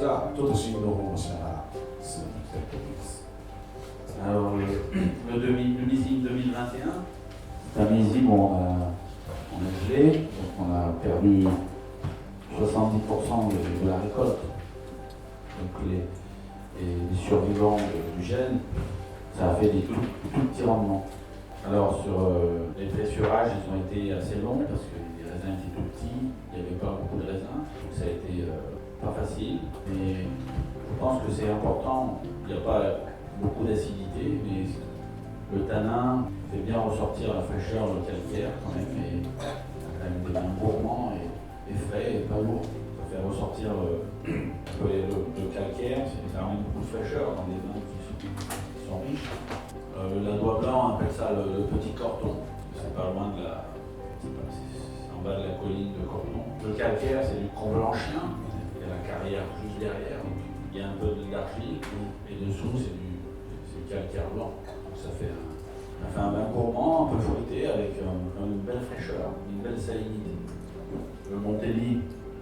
じゃあちょっと試飲の方もしながら進めていきたいと思います。 Alors, le millésime 2021, c'est un millésime où on a gelé, donc on a perdu 70% de la récolte. Donc les survivants du gel, ça a fait des tout petits rendements. Alors sur les pressurages, ils ont été assez longs parce que les raisins étaient tout petits, il n'y avait pas beaucoup de raisins, donc ça a été pas facile. Mais je pense que c'est important, il n'y a pas beaucoup d'acidité, mais le tanin fait bien ressortir la fraîcheur, le calcaire quand même, et quand même des vins gourmands et frais et pas lourds. Ça fait ressortir le calcaire, ça ramène beaucoup de fraîcheur dans des vins qui sont riches. La Doigt Blanc, on appelle ça le petit Corton, c'est pas loin de c'est en bas de la colline de Corton. Le calcaire, c'est du Comblanchien, il y a la carrière juste derrière, donc il y a un peu d'argile, et dessous, c'est calcaire blanc. Donc ça fait un vin gourmand, un peu fruité, avec une belle fraîcheur, une belle salinité. Le Montélis,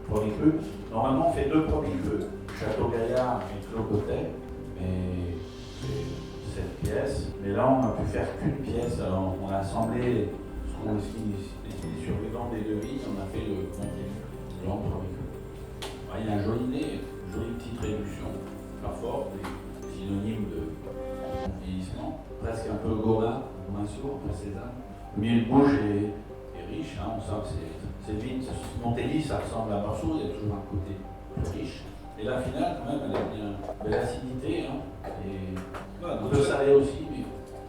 premier cru. Normalement, on fait 2 premiers crus, Château Gaillard et Clos Côtet, mais c'est 7 pièces. Mais là, on a pu faire qu'une pièce. Alors, on a assemblé les survivants des 2 vignes, on a fait le Montélis blanc premier cru. Il y a un joli nez, une jolie petite réduction, pas forte, synonyme de vieillissement, presque un peu Gauvain sourd, un peu Cézanne. Le milieu de bouche est riche, hein, on sent que c'est vite. Montélis, ça ressemble à Marceau, il y a toujours un côté plus riche. Et la finale, quand même, elle a bien belle acidité, hein, et un peu salé aussi, mais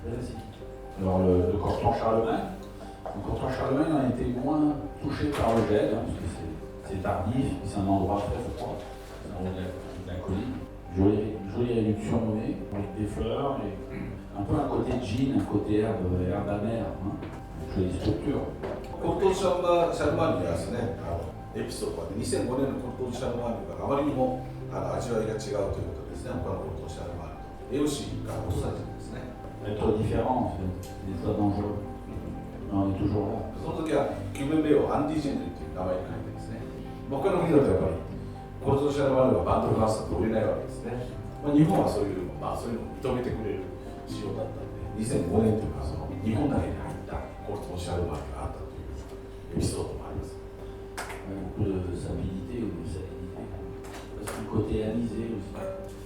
belle acidité. Alors le Corton Charlemagne, on a été moins touché par le gel, hein, parce que c'est tardif, c'est un endroit très froid, c'est en haut de la colline. Jolie réduction au nez, avec des fleurs et un peu un côté gin, un côté herbe amère, hein. Jolie structure. コルトシャルマーニはですね、エピソードで2005年のコルトシャルマーニがあまりにも味わいが違うということですね、他のコルトシャルマーニと。AOC が落とされてるんですね。Être différent, c'est des fois dangereux. On est toujours là. その時はキューベンベイをアンディ・ジェンヌという名前に書いてですね、他の国だとやっぱりコルトシャルマーニはバンドフランスだと売れないわけですね。日本はそういうのを認めてくれる仕様だったので、2005年というか日本だけに入ったコルトシャルマーニがあったというエピソードもあります。Beaucoup de stabilité ou de salinité. Parce que le côté anisé aussi.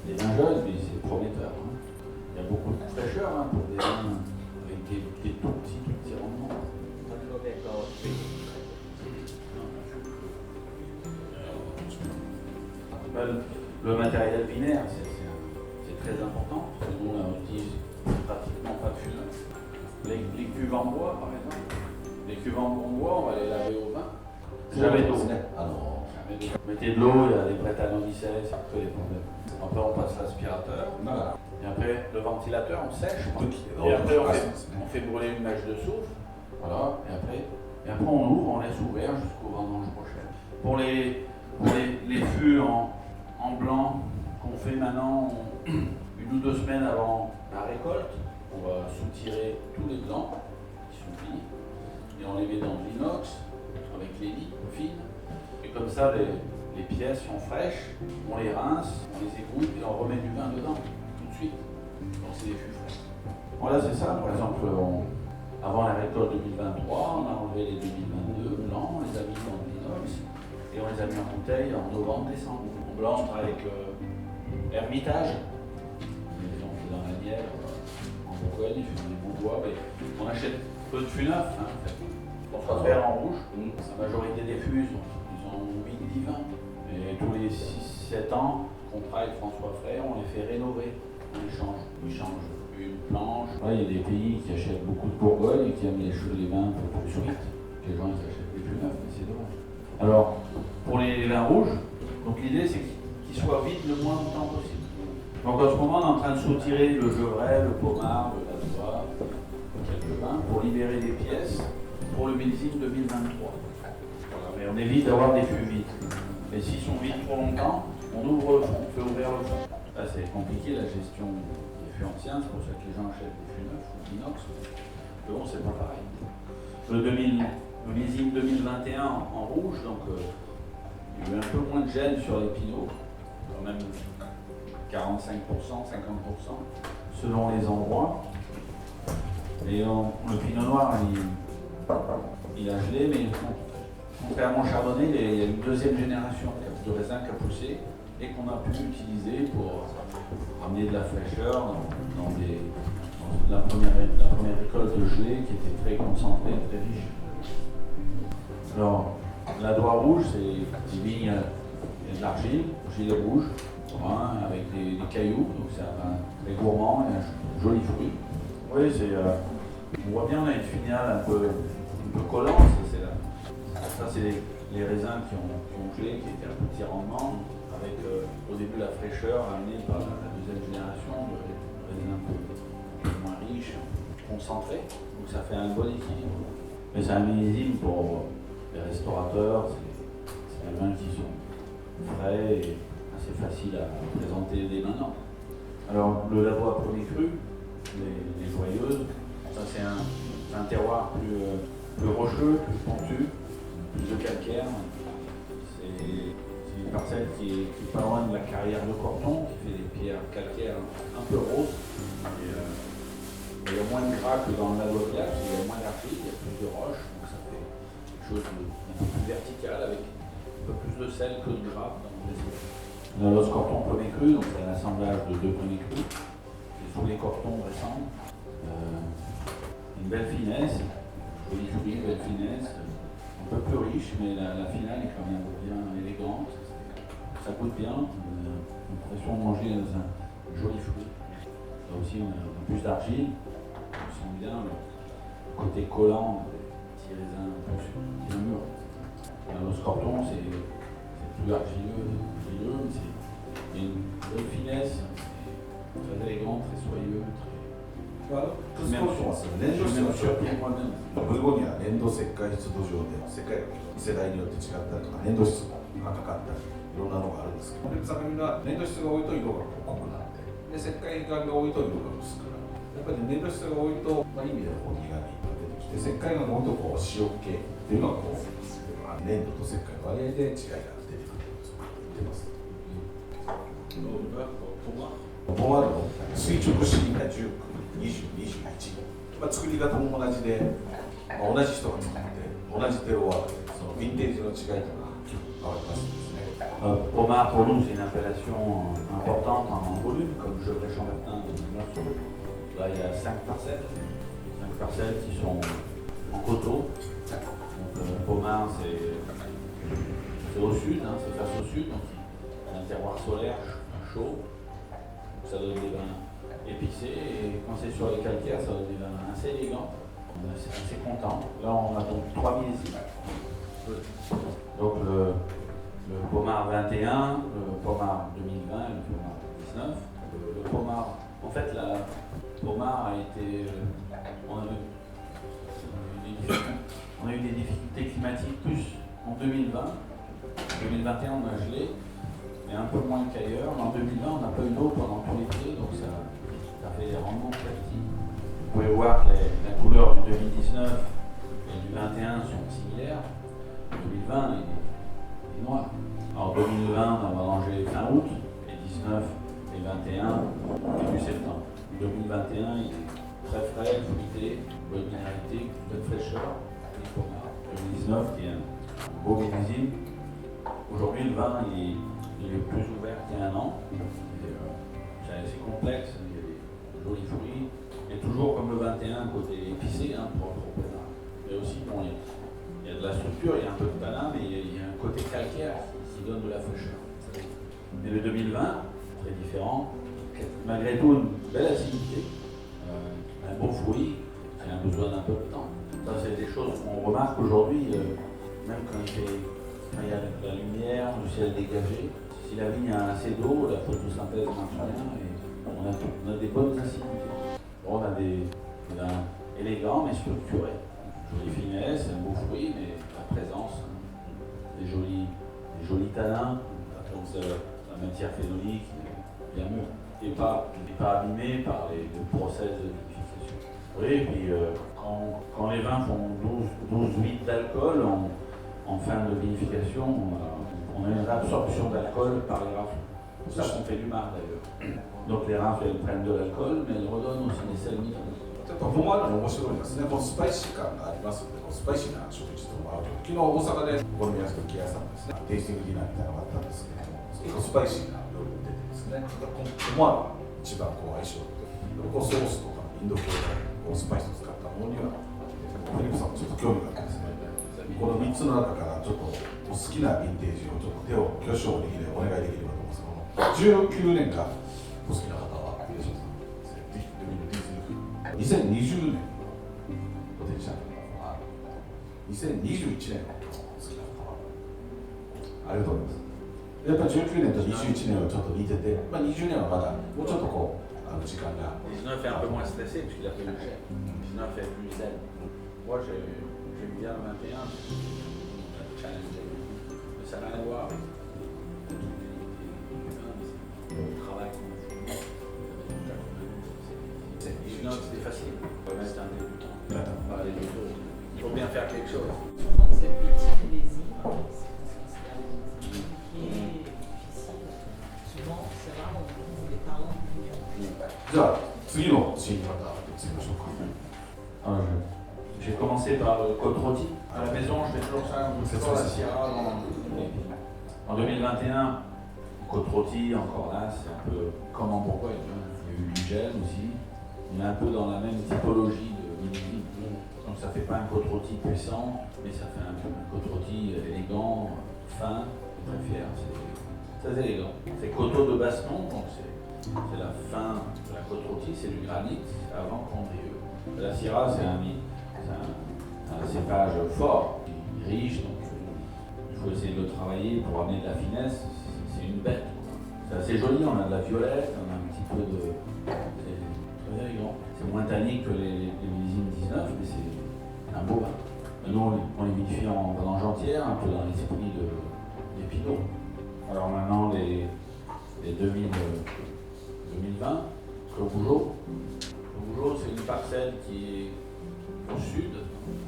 Les vins jeunes, mais c'est prometteur. Hein. Il y a beaucoup de fraîcheur, hein, pour des vins avec des tout petits rendements. Le matériel binaire, c'est très important. Nous, on utilise pratiquement pas de fût neuf. Les cuves en bois, par exemple. Les cuves en bois, on va les laver au vin. Jamais d'eau. Mettez de l'eau, il y a des brétanomycées, c'est que les problèmes. Après, on passe l'aspirateur. Et après, le ventilateur, on sèche. Et après, on fait brûler une mèche de soufre. Voilà. Et après, on ouvre, on laisse ouvert jusqu'au vendange prochaine. Pour les fûts en blanc qu'on fait maintenant 1 ou 2 semaines avant la récolte, on va soutirer tous les blancs qui sont finis et on les met dans de l'inox avec les lits fines. Et comme ça, les pièces sont fraîches, on les rince, on les égoutte et on remet du vin dedans tout de suite. Donc c'est des fûts frais. Voilà, c'est ça. Par exemple, avant la récolte 2023, on a enlevé les 2022 blancs, on les a mis dans de l'inox et on les a mis en bouteille en novembre-décembre. En blanc, on travaille avec Hermitage. On fait dans la Nièvre, en Bourgogne, ils font des bons bois, mais on achète peu de fûts neufs. Hein, en fait. On va faire en rouge. La majorité des fûts, ils ont 8-10 vins. Et tous les 6-7 ans, qu'on travaille avec François Frère, on les fait rénover. On les change. Ils changent une planche. Là, il y a des pays qui achètent beaucoup de Bourgogne et qui aiment les vins un peu plus solides. Les gens, ils achètent des fûts neufs, mais c'est dommage. Alors, pour les vins rouges, donc l'idée, c'est qu'ils soient vides le moins longtemps possible. Donc en ce moment, on est en train de soutirer le Gevrey, le Pommard, le Ladois, quelques vins, pour libérer des pièces pour le millésime 2023. Voilà, mais on évite d'avoir des fûts vides. Et s'ils sont vides trop longtemps, on ouvre le fond, on fait ouvrir le fond. Là, c'est compliqué la gestion des fûts anciens, c'est pour ça que les gens achètent des fûts neufs ou d'inox. Mais bon, c'est pas pareil. Le millésime 2021 en rouge, donc il y a eu un peu moins de gêne sur les pinots. même 45%, 50%, selon les endroits. Et le pinot noir, il a gelé, mais contrairement au chardonnay, il y a une deuxième génération de raisin qui a poussé et qu'on a pu utiliser pour amener de la fraîcheur dans la première récolte de gelée qui était très concentrée, très riche. Alors, la Doigt Rouge, c'est des vignes et de l'argile, gilet rouge, brun, avec des cailloux, donc c'est un vin très gourmand et un joli fruit. Oui, on voit bien, on a une finale un peu collante. Ça, c'est les raisins qui ont gelé, qui étaient un petit rendement, avec au début la fraîcheur amenée par la deuxième génération de raisins un peu moins riches, concentrés. Donc ça fait un bon équilibre. Mais c'est un millésime pour les restaurateurs, c'est des vins qui sont frais et assez faciles à présenter dès maintenant. Alors le Lavoie premier cru, les Joyeuses, ça c'est un terroir plus rocheux, plus pointu, plus de calcaire. C'est une parcelle qui est pas loin de la carrière de Corton, qui fait des pierres calcaires un peu roses. Il y a moins de gras que dans la Lavoie, il y a moins d'argile, il y a plus de roches, donc ça fait quelque chose d'un peu plus vertical avec un peu plus de sel que de gras dans le réseau. La Los Corton premier cru, donc c'est un assemblage de deux premiers crus, c'est sous les cortons récents. Une belle finesse, joli fruit, belle finesse, un peu plus riche, mais la finale est quand même bien élégante. Ça goûte bien, on a l'impression de manger dans un joli fruit. Là aussi, on a plus d'argile, on sent bien le côté collant des petits raisins un peu bien mûrs. Le Scorpion, c'est plus argileux, mais il y a une belle finesse, c'est très élégant, très soyeux,スコートは粘土質がブルゴーニュは粘土石灰質土壌で世代によって違ったりとか粘土質も高かったりいろんなのがあるんですけど、酒瓶は粘土質が多いと色が濃くなってで石灰岩が多いと色が薄くなる。やっぱり粘土質が多いと、いい意味で苦味が出てきて石灰岩が多いと塩気っていうのが粘土と石灰の割合で違いが出てくると言ってます。ボワールの垂直式が19、20、21、作り方も同じで、同じ人が作って同じテロワークでそのヴィンテージの違いとか変わりますですね。Pommard pour nous c'est une appellation importante en volume, comme Gevrey Chambertin. Là il y a 5 parcelles qui sont en coteaux. Donc Pommard c'est au sud, c'est face au sud, donc il y a un terroir solaire chaud, donc ça donne des vins épicés et quand c'est sur les calcaires ça donne des vins assez élégants. On est assez content. Là on a donc 3 millésimes. Donc le Pommard 21, le Pommard 2020 et le Pommard 19. Le Pommard, en fait, la Pommard a été. On a eu des difficultés climatiques plus en 2020. En 2021, on a gelé, mais un peu moins qu'ailleurs. Mais en 2020, on n'a pas eu d'eau pendant tout l'été, donc ça fait des rendements très petits. Vous pouvez voir que la couleur du 2019 et du 21 sont similaires. Le 2020 est noir. Alors 2020, on va manger fin août, et 19 et 21, début septembre. 2021, il est très frais, fruité, bonne minéralité, bonne fraîcheur, les pommards. 2019, qui est un beau millésime. Aujourd'hui, le vin, il est plus ouvert qu'il y a un an. C'est assez complexe, il y a des jolis fruits. Et toujours comme le 21, côté épicé, propre au Pommard. Mais aussi, bon, il y a de la structure, il y a un peu de tanin, mais il y a un côté calcaire qui donne de la fraîcheur. Mais le 2020, très différent, malgré tout une belle acidité, un bon fruit qui a besoin d'un peu de temps. Ça, c'est des choses qu'on remarque aujourd'hui, même quand il y a de la lumière, le ciel dégagé. Si la vigne a assez d'eau, la photosynthèse marche bien et on a des bonnes acidités. Bon, on a des vins élégants mais structurés. Jolie finesse, un beau fruit, mais la présence, des jolis tanins, la matière phénolique, bien mûre, et pas abîmée par les process de vinification. Oui, et puis quand les vins font 12,8 d'alcool, en fin de vinification, on a une absorption d'alcool par les rafles. C'est ça qu'on fait du mar d'ailleurs. Donc les rafles, elles prennent de l'alcool, mais elles redonnent aussi des sels minéraux. やっぱごま油の面白いですね。このスパイシー感がありますので、このスパイシーな食事とも合うと。昨日大阪でお好み焼き屋さんですね、テイスティングディナーみたいなのがあったんですけれども、結構スパイシーな料理も出てですね、ごま油が一番こう相性と、このソースとかインド系のスパイスを使ったものには、フィリップさんもちょっと興味があってですね、この3つの中からちょっとお好きなヴィンテージをちょっと挙手を握りお願いできればと思うんですけども、19年がお好きな方は、ヒデショウさんですね、ぜひ2020年ポテンシャルの方は2021年の好きな方はありがとうございます。やっぱ19年と21年はちょっと似てて、まあ、20年はまだもうちょっとこう時間が。19 est un peu moins stressé puisqu'il a fait le jet. 19 est plus zen. Moi j'aime bien le 21, challenge. Mais ça n'a rien à voir avec le travail qu'on a fait. 19 c'était facile. C'est un débutant. Pas les deux. Il faut bien faire quelque chose. Souvent, cette petite plaisir, c'est compliqué, difficile. Souvent, c'est rare, on trouve des parents qui vivent. じゃあ次のシーンにまた移りましょうか。J'ai commencé par le côte rôti. À la maison, je fais toujours ça, c'est toujours la Syrah. En 2021, côte rôti, encore là, c'est un peu comment, pourquoi. Il y a eu du gel aussi. On est un peu dans la même typologie de millésime. Donc ça fait pas un côte rôti puissant, mais ça fait un côte rôti élégant, fin, très fier. C'est très élégant. C'est coteau de Baston, donc c'est la fin de la côte rôti, c'est du granit avant Condrieu. La Syrah, c'est un cépage fort, riche, donc il faut essayer de le travailler pour amener de la finesse. C'est une bête. C'est assez joli, on a de la violette, on a un petit peu de. C'est très élégant. C'est moins tannique que les millésimes 19, mais c'est un beau vin. Nous, on les vinifie en vendange entière, un peu dans l'esprit des Pinots. Alors maintenant, les 2020, Clos Bougeot. Clos Bougeot, c'est une parcelle qui est au sud,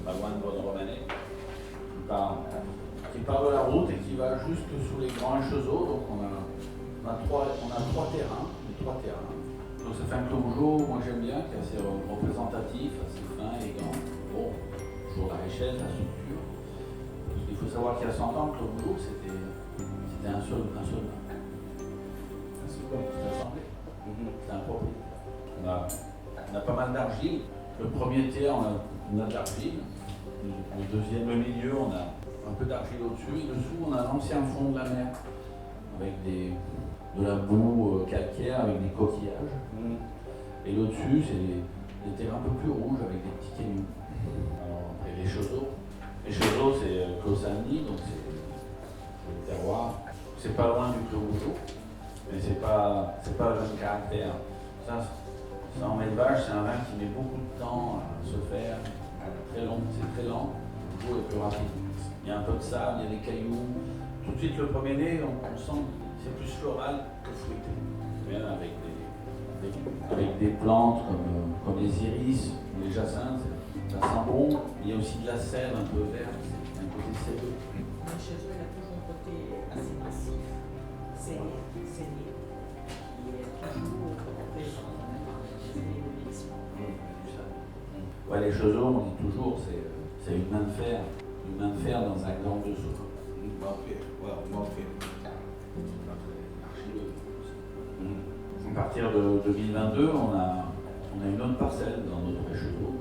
pas loin de Bonne-Romanée, qui part de la route et qui va juste sous les grands Chezeaux. Donc on a trois terrains, Donc ça fait un Clos Bougeot, moi j'aime bien, qui est assez représentatif, assez fin, élégant. Bon, toujours la richesse, la structure. Il faut savoir qu'il y a 100 ans, Clos Bougeot, c'était un seul vin. C'était assemblé. C'était un propriétaire. On a pas mal d'argile. Le premier tiers, on a de l'argile. Le deuxième, le milieu, on a un peu d'argile au-dessus. Et dessous, on a l'ancien fond de la mer, avec de la boue calcaire, avec des coquillages. Et l'au-dessus, c'est des terres un peu plus rouges, avec des petits cailloux. Alors, après, les Chezeaux. Les Chezeaux, c'est Clos Saint-Denis, donc c'est le terroir. C'est pas loin du Clos Bougeot, mais c'est pas le même caractère. Ça en élevage, c'est un vin qui met beaucoup de temps à se faire, très long, c'est très lent, le Bougeot est plus rapide. Il y a un peu de sable, il y a des cailloux. Tout de suite, le premier nez, on sent que c'est plus floral que fruité. Bien avec des plantes comme les iris ou les jacinthes, ça sent bon. Il y a aussi de la sève un peu verte, un côté sèveux. Mais chez eux, il a toujours un côté assez massif, saigné, qui est toujours présent dans les vieillissement. Ouais, les Chezeaux, on dit toujours, c'est une main de fer dans un gland de soupe. À partir de 2022, on a une autre parcelle dans notre Chezeaux.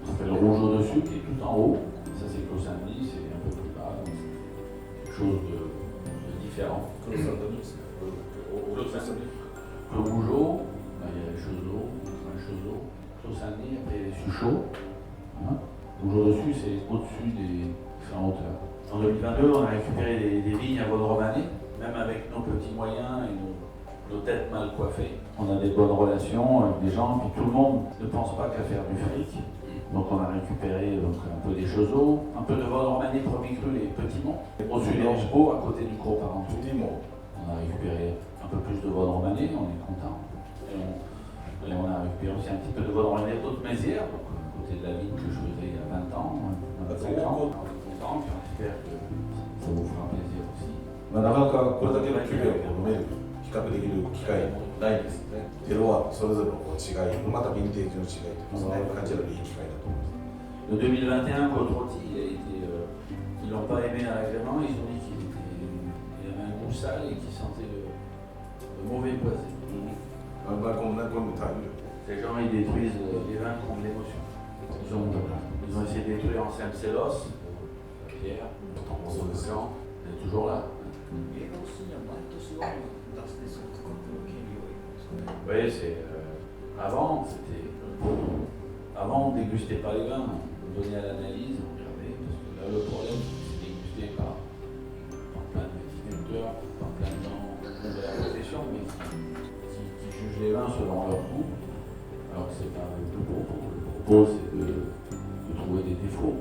On fait le rouge au-dessus qui est tout en haut. Ça, c'est Clos Saint-Denis, c'est un peu plus bas. Donc c'est quelque chose de différent. Clos Saint-Denis. Clos Bougeot, il y a les Chezeaux, Clos Saint-Denis, après les Suchots. Bougeot dessus, c'est au-dessus c'est en hauteur. En 2022, on a récupéré des vignes à Bonne-Romanée, même avec nos petits moyens et nos têtes mal coiffées. On a des bonnes relations avec des gens, puis tout le monde ne pense pas qu'à faire du fric. Donc on a récupéré un peu des Chezeaux, un peu de Bonne-Romanée, premier cru, les petits monts. Au-dessus des Richeaux, à côté du Gros Parentou. On a récupéré un peu plus de Bonne-Romanée, on est content. Et on a récupéré aussi un petit peu de Bonne-Romanée d'Haute-Mézières, donc à côté de la vigne que je faisais il y a 20 ans, 25 ans. On est content, puis on espère que ça vous fera plaisir aussi. まあ、なかなかこれだけのキュベを飲める比較できる機会もないですね。テロワークそれぞれのこう違い、またヴィンテージの違いというか、感じられるいい機会だと思います。Le 2021 Côte Rôtie, ils l'ont pas aimé à l'agrément, ils ont dit qu'il avait un goût sale et qu'il sentait le mauvais poison. あんまりこんなこんなタイム Les gens ils détruisent les vins qui ont de l'émotion. Ils ont essayé de détruire en Saint-Célos, Pierre, en Océan, elle est toujours là. Oui, c'est. Avant, c'était. Avant, on ne dégustait pas les vins, on donnait à l'analyse, on regardait, parce que là, le problème, c'est dégusté par plein de viticulteurs, par plein de gens de la profession, mais qui jugent les vins selon leur goût, alors que c'est pas le propos. Le propos, c'est de trouver des défauts.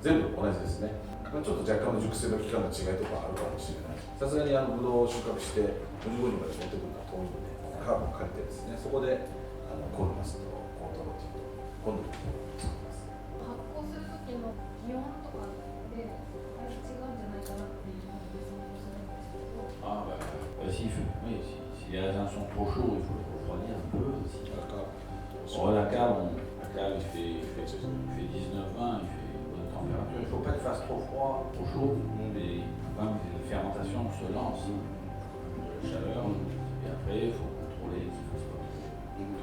全部同じですね。ちょっと若干の熟成の期間の違いとかあるかもしれない。さすがにブドウを収穫して55人まで持ってくるのは遠いので、カーブを借りてですね、そこでコルマスとコントローティとコンドルを作ります。発酵する時の気温とかであれ違うんじゃないかなっていうので想像するんですけど。Ah bah, si les raisins sont trop chauds, il faut les refroidir un peu aussi. La cave, il fait 19-20, il fait bonne température. Il ne faut pas qu'il fasse trop froid, trop chaud, mais quand même la fermentation se lance de la chaleur. Et après, il faut contrôler qu'il ne fasse pas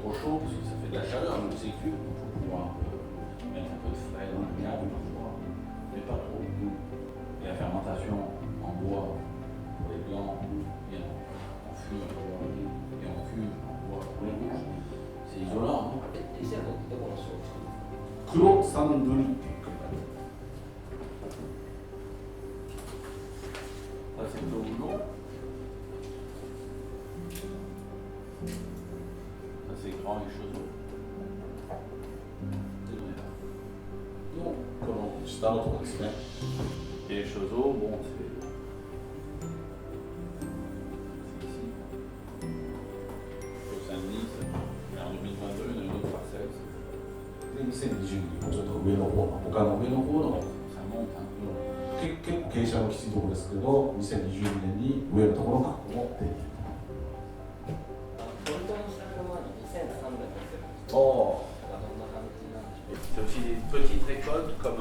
trop chaud, parce que ça fait de la chaleur, donc c'est cuit. Il faut pouvoir mettre un peu de frais dans la cave parfois, mais pas trop. Et la fermentation en bois pour les blancs et en fût en bois et en cuve en bois pour les rouges, c'est isolant. Non? 黒サンドリっていう国がある。 Ça c'est le houblon. Ça c'est grand et chaud. のこの下のところですね。 Et les chauzeaux, bon, c'est ici. Au Saint-Denis, en 2022, il y a une autre parcelle. で2020年もちょっと上の方の他の上の方の Ça monte un peu. 結構傾斜もきついところですけど、2020年に上のところがここも出ている。ポルトの白熊は2300年持ってるんですけおど、どんな感じなんでしょう。 C'est aussi des petites récoltes comme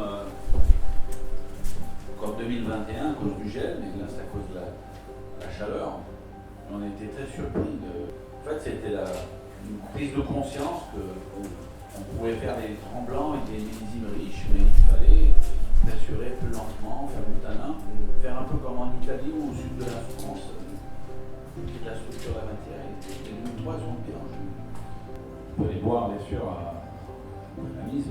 2021 à cause du gel, mais là c'est à cause de la chaleur. On était très surpris. En fait, c'était une prise de conscience qu'on pouvait faire des tremblants et des millésimes riches, mais il fallait s'assurer plus lentement, faire du tanin, faire un peu comme en Italie ou au sud de la France. La structure de la matière, les 2003 sont bien. On peut les boire bien sûr à la mise,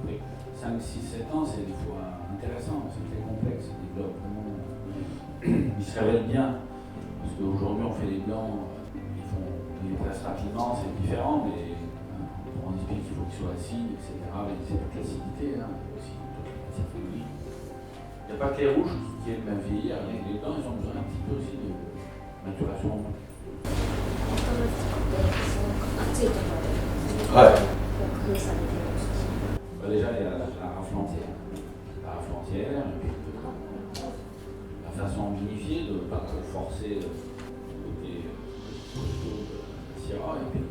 mais 5, 6, 7 ans, c'est des fois intéressant, c'est très complexe, c'est des blocs vraiment. Ils se révèlent bien, parce qu'aujourd'hui on fait des blancs, ils les placent rapidement, c'est différent, mais on explique qu'il faut qu'ils soient acides, etc. Mais c'est toute l'acidité, hein, il y a aussi toute l'acidité. Il n'y a pas que les rouges qui aiment bien vieillir, les blancs ils ont besoin un petit peu aussi de maturation. 暑いところで、はい。工夫されてるんですか。 Déjà, il y a la rafle entière. La rafle entière, et puis la façon vinifiée, de ne pas trop forcer le côté costaud de la syrah. Et puis,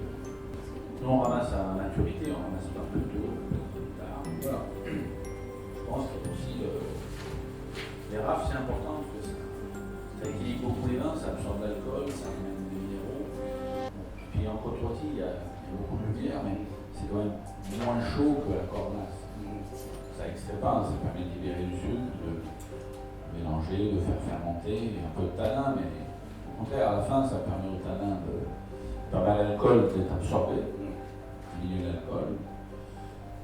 nous, on ramasse à maturité, on ramasse pas plus tôt, plus tard. Voilà. Je pense que aussi, les rafles, c'est important parce que ça équilibre beaucoup les vins, ça absorbe l'alcool, ça amène des minéraux. Puis en Côte Rôtie, il y a beaucoup de lumière, mais c'est quand même moins chaud que la cornasse. Ça extrait pas, ça permet de libérer du sucre, de mélanger, de faire fermenter, un peu de tanin, mais au contraire, à la fin, ça permet au tanin de permettre à l'alcool d'être absorbé, diminuer l'alcool,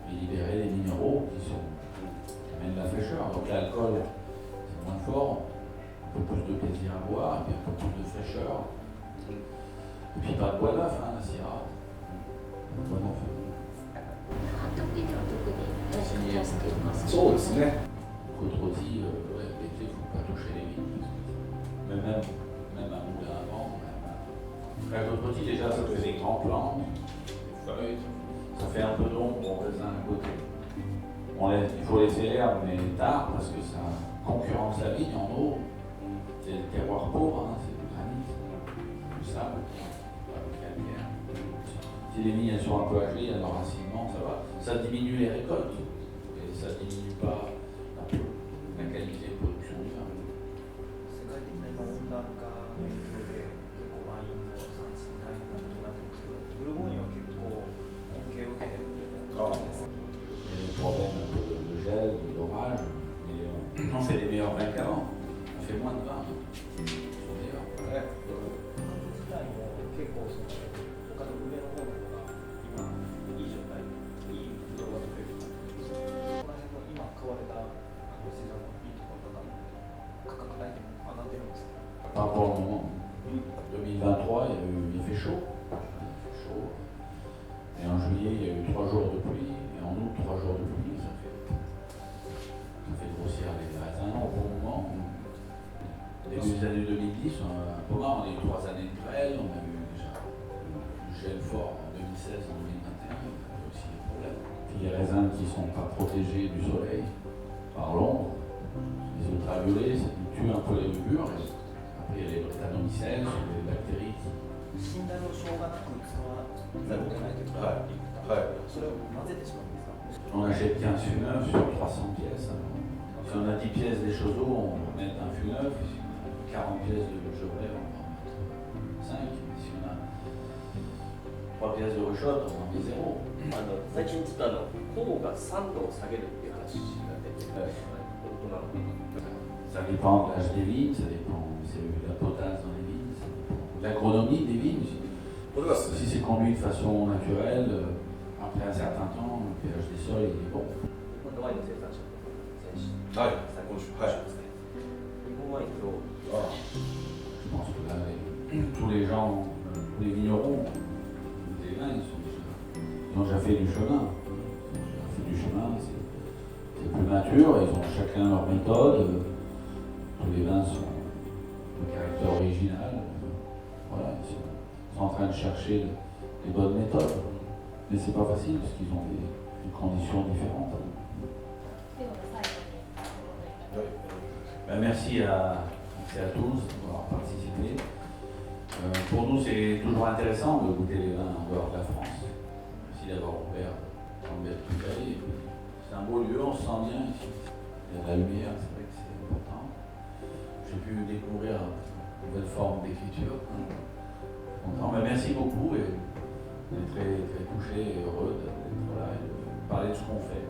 et libérer les minéraux qui amènent de la fraîcheur. Donc l'alcool, c'est moins fort, un peu plus de plaisir à boire, et puis un peu plus de fraîcheur. Et puis pas de bois neuf, hein, la syrah. Bois neuf. 時には特に大事に出しています。そうですね。 Côte Rôtie, l'été, il ne faut pas toucher les vignes. Même un moulin à vent. La Côte Rôtie, déjà, ça fait des grands plants, des feuilles, ça fait un peu d'ombre au raisin à côté. il faut laisser l'herbe, mais tard, parce que ça concurrence la vigne en eau. C'est le terroir pauvre, hein, c'est du granit, du sable, du calcaire. Si les vignes elles sont un peu âgées, il y a l'enracinement, ça va. Ça diminue les récoltes, et ça diminue pas la qualité de production du vin. 世界的な今温暖化の影響で結構ワインの産地に大変なことになってますけど、ブルゴーニュは結構恩恵を受けてるみたいな感じです。 Il y a des problèmes un peu de gel, d'orage, mais on fait des meilleurs vins qu'avant. On fait moins de vin. Ils sont meilleurs. ね自体も結構その他の上の方の方が今いい状態、いいブドウが取れる感じです。この辺の今買われた市場のいいところとか価格帯でも上がってるんですか？ Pas pour le moment. 2023, il a fait chaud. Chaud. Et en juillet, il y a eu 3 jours de pluie. Et en août, 3 jours de pluie. Ça fait grossir les raisins au bon moment. Début des années 2010, un peu marre, on a eu 3 années de grêle. On a eu déjà du gel fort en 2016, en 2021. Il y a aussi des problèmes. Puis les raisins qui ne sont pas protégés du soleil par l'ombre, les ultraviolets, ça tue un peu les levures. Après, il y a les Brettanomycènes, les bactéries. 信頼をしょうがなく使わざるを得ないというか、それを混ぜてしまうんですか？ On achète 15 fûts neufs sur 300 pièces. Si on a 10 pièces des Chauzeaux, on va mettre un fût neuf. Si on a 40 pièces de Gevrey, on va en mettre 5. Si on a 3 pièces de Ruchotte, on en met 0. 最近ちょっと酵母が酸度を下げるっていう話が出てて、本当なのかな。 Ça dépend de l'âge des vignes, ça dépend c'est la potasse dans les vignes, ça dépend de l'agronomie des vignes. これがですね Si c'est conduit de façon naturelle, après un certain temps, le pH des sols il est bon. 日本のワインの生産者の選手、はい最高はいですね。日本ワインと Je pense que là, tous les gens, tous les vignerons, des vins, ils ont déjà fait du chemin. Ils ont déjà fait du chemin, c'est plus mature, ils ont chacun leur méthode. Tous les vins sont de caractère original. Voilà, ils sont en train de chercher les bonnes méthodes. Mais c'est pas facile parce qu'ils ont des conditions différentes. では最後にBen, merci à tous d'avoir participé. Pour nous, c'est toujours intéressant de goûter les vins en dehors de la France. Merci d'avoir ouvert en belle bouteille. C'est un beau lieu, on se sent bien ici. Il y a de la lumière, c'est vrai que c'est important. J'ai pu découvrir une nouvelle forme d'écriture. Content. Ben, merci beaucoup et on est très, très touchés et heureux d'être là et de parler de ce qu'on fait.